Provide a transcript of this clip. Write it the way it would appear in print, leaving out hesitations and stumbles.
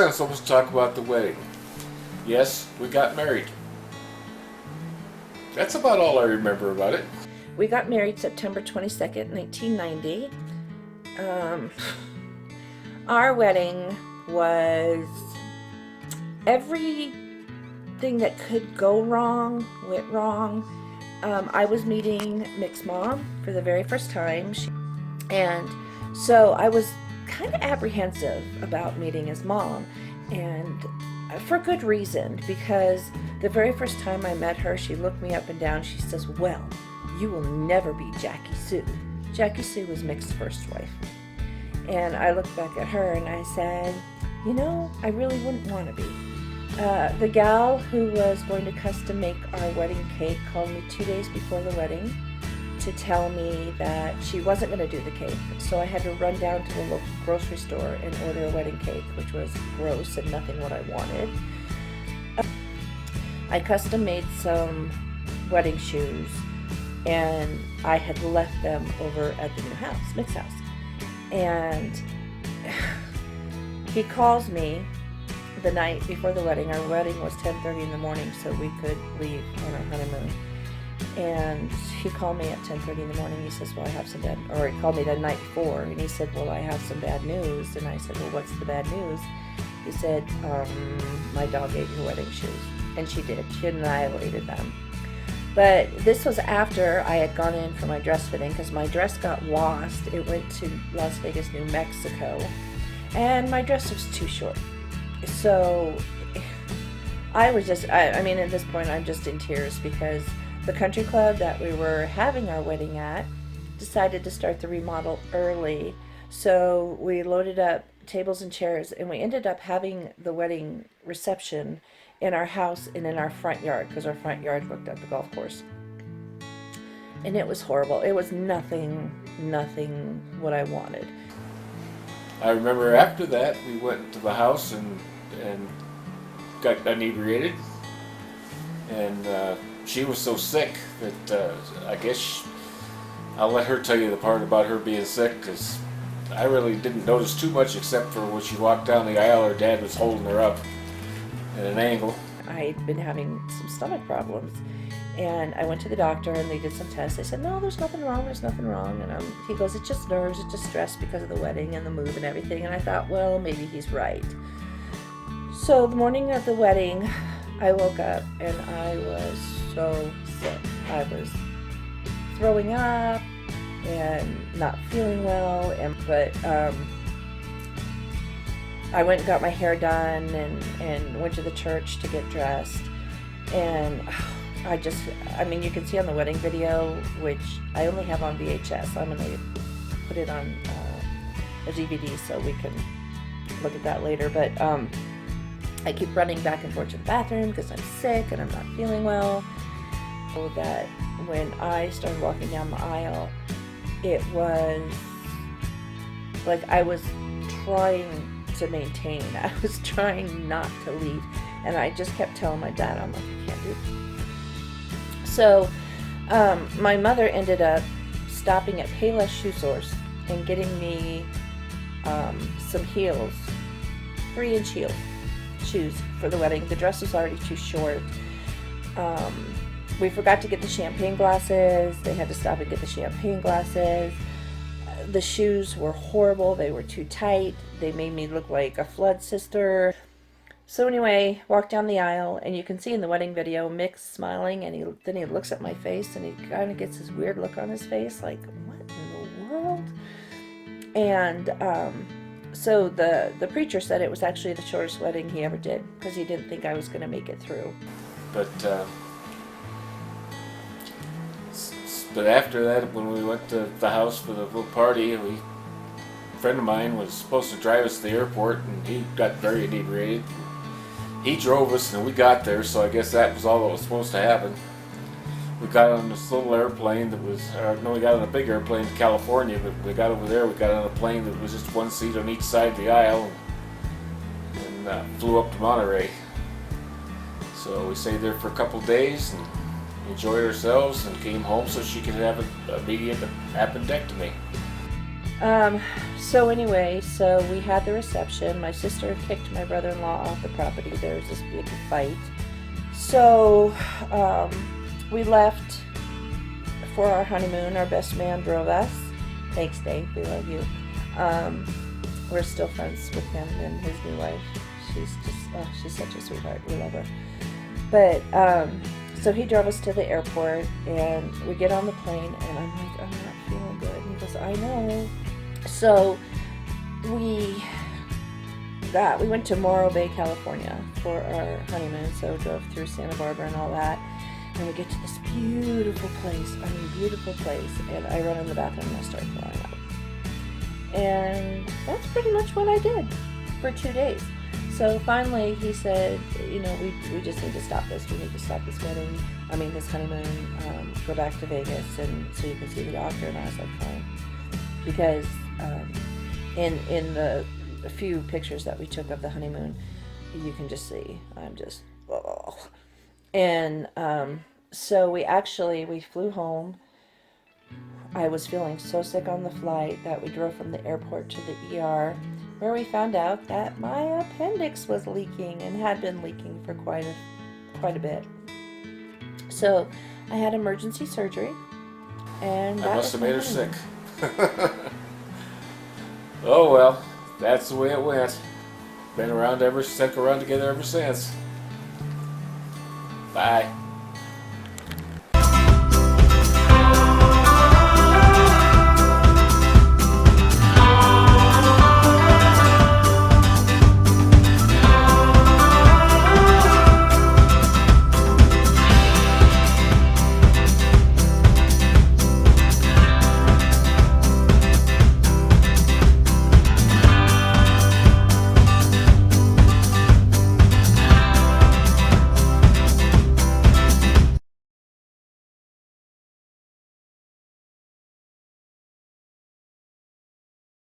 I'm supposed to talk about the wedding. Yes, we got married. That's about all I remember about it. We got married September 22nd, 1990. Our wedding was everything that could go wrong went wrong. I was meeting Mick's mom for the very first time, and so I was kind of apprehensive about meeting his mom, and for good reason, because the very first time I met her, she looked me up and down. She says, "Well, you will never be Jackie Sue." Jackie Sue was Mick's first wife. And I looked back at her and I said, you know, I really wouldn't want to be. The gal who was going to custom make our wedding cake called me 2 days before the wedding to tell me that she wasn't going to do the cake. So I had to run down to the local grocery store and order a wedding cake, which was gross and nothing what I wanted. I custom made some wedding shoes, and I had left them over at the new house, Mick's house. And he calls me the night before the wedding. Our wedding was 10:30 in the morning, so we could leave on our honeymoon. And he called me at 10:30 in the morning. He says, well, I have some bad, or he called me the night before, and he said, well, I have some bad news. And I said, well, what's the bad news? He said, my dog ate your wedding shoes. And she did. She annihilated them. But this was after I had gone in for my dress fitting, because my dress got lost. It went to Las Vegas, New Mexico, and my dress was too short. So I was just, I mean, at this point, I'm just in tears, because the country club that we were having our wedding at decided to start the remodel early. So we loaded up tables and chairs, and we ended up having the wedding reception in our house and in our front yard, because our front yard looked at the golf course. And it was horrible. It was nothing what I wanted. I remember after that we went to the house and got inebriated, and she was so sick that I guess I'll let her tell you the part about her being sick, because I really didn't notice too much, except for when she walked down the aisle, her dad was holding her up at an angle. I'd been having some stomach problems, and I went to the doctor and they did some tests. They said, no, there's nothing wrong, and he goes, it's just nerves, it's just stress because of the wedding and the move and everything. And I thought, well, maybe he's right. So the morning of the wedding, I woke up and I was so sick. I was throwing up and not feeling well, but I went and got my hair done and went to the church to get dressed. And I mean, you can see on the wedding video, which I only have on VHS. I'm going to put it on a DVD so we can look at that later. But I keep running back and forth to the bathroom because I'm sick and I'm not feeling well. So that when I started walking down the aisle, it was like I was trying to maintain. I was trying not to leave, and I just kept telling my dad, I'm like, I can't do it. So my mother ended up stopping at Payless Shoe Source and getting me some heels, 3-inch heel shoes for the wedding. The dress was already too short. We forgot to get the champagne glasses. They had to stop and get the champagne glasses. The shoes were horrible. They were too tight. They made me look like a flood sister. So anyway, walked down the aisle, and you can see in the wedding video, Mick's smiling, and then he looks at my face, and he kind of gets this weird look on his face, like, what in the world? And so the preacher said it was actually the shortest wedding he ever did, because he didn't think I was going to make it through. But after that, when we went to the house for the little party, a friend of mine was supposed to drive us to the airport, and he got very inebriated. He drove us, and we got there, so I guess that was all that was supposed to happen. We got on this little airplane that was, we got on a big airplane to California, but when we got over there, we got on a plane that was just one seat on each side of the aisle, and flew up to Monterey. So we stayed there for a couple days and enjoyed ourselves, and came home so she could have an immediate appendectomy. So anyway, so we had the reception. My sister kicked my brother-in-law off the property. There was this big fight. So we left for our honeymoon. Our best man drove us. Thanks, Dave. We love you. We're still friends with him and his new wife. She's such a sweetheart. We love her. But so he drove us to the airport, and we get on the plane, and I'm like, I'm not feeling good. And he goes, I know. So we went to Morro Bay, California for our honeymoon. So we drove through Santa Barbara and all that. And we get to this beautiful place. I mean, beautiful place. And I run in the bathroom and I start throwing up. And that's pretty much what I did for 2 days. So finally he said, you know, we just need to stop this. We need to stop this this honeymoon, go back to Vegas and so you can see the doctor. And I was like, fine. Because in the few pictures that we took of the honeymoon, you can just see I'm just, oh. And so we flew home. I was feeling so sick on the flight that we drove from the airport to the ER, where we found out that my appendix was leaking and had been leaking for quite a bit. So I had emergency surgery, and I must have made her sick. Oh well, that's the way it went. Stuck around together ever since. Bye.